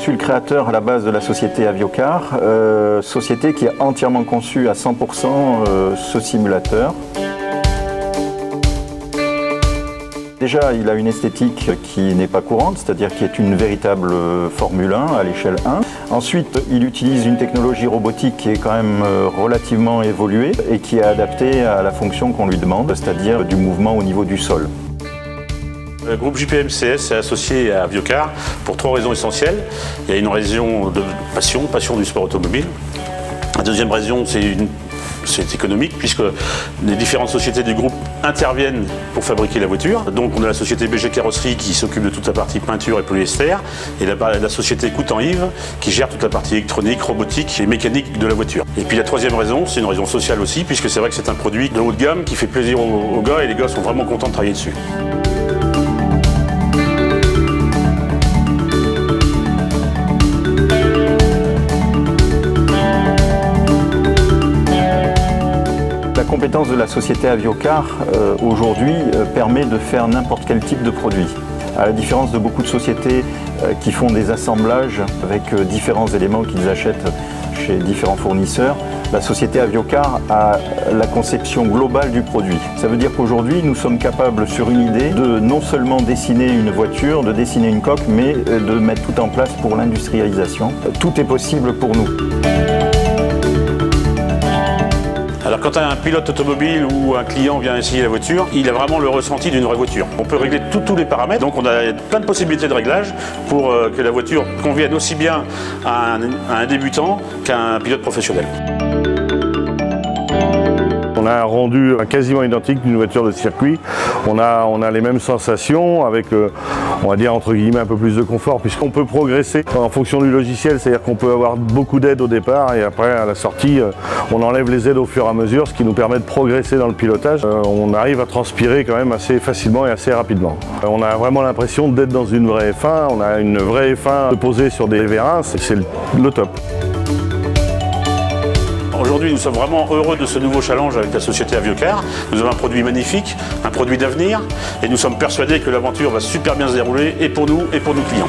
suis le créateur à la base de la société Aviocar, société qui a entièrement conçu à 100% ce simulateur. Déjà, il a une esthétique qui n'est pas courante, c'est-à-dire qui est une véritable Formule 1 à l'échelle 1. Ensuite, il utilise une technologie robotique qui est quand même relativement évoluée et qui est adaptée à la fonction qu'on lui demande, c'est-à-dire du mouvement au niveau du sol. Le groupe JPMCS est associé à Aviocar pour 3 raisons essentielles. Il y a une raison de passion du sport automobile. La deuxième raison, c'est économique, puisque les différentes sociétés du groupe interviennent pour fabriquer la voiture. Donc on a la société BG Carrosserie qui s'occupe de toute la partie peinture et polyester, et la société Coutan-Yves qui gère toute la partie électronique, robotique et mécanique de la voiture. Et puis la troisième raison, c'est une raison sociale aussi, puisque c'est vrai que c'est un produit de haut de gamme qui fait plaisir aux gars, et les gars sont vraiment contents de travailler dessus. La compétence de la société Aviocar aujourd'hui permet de faire n'importe quel type de produit. À la différence de beaucoup de sociétés qui font des assemblages avec différents éléments qu'ils achètent chez différents fournisseurs, la société Aviocar a la conception globale du produit. Ça veut dire qu'aujourd'hui, nous sommes capables sur une idée de non seulement dessiner une voiture, de dessiner une coque, mais de mettre tout en place pour l'industrialisation. Tout est possible pour nous. Alors quand un pilote automobile ou un client vient essayer la voiture, il a vraiment le ressenti d'une vraie voiture. On peut régler tous les paramètres, donc on a plein de possibilités de réglage pour que la voiture convienne aussi bien à un débutant qu'à un pilote professionnel. On a un rendu quasiment identique d'une voiture de circuit. On a les mêmes sensations avec, on va dire entre guillemets, un peu plus de confort, puisqu'on peut progresser en fonction du logiciel, c'est-à-dire qu'on peut avoir beaucoup d'aides au départ et après à la sortie, on enlève les aides au fur et à mesure, ce qui nous permet de progresser dans le pilotage. On arrive à transpirer quand même assez facilement et assez rapidement. On a vraiment l'impression d'être dans une vraie F1, on a une vraie F1 posée sur des V1, c'est le top. Aujourd'hui, nous sommes vraiment heureux de ce nouveau challenge avec la société Aviocar. Nous avons un produit magnifique, un produit d'avenir, et nous sommes persuadés que l'aventure va super bien se dérouler, et pour nous et pour nos clients.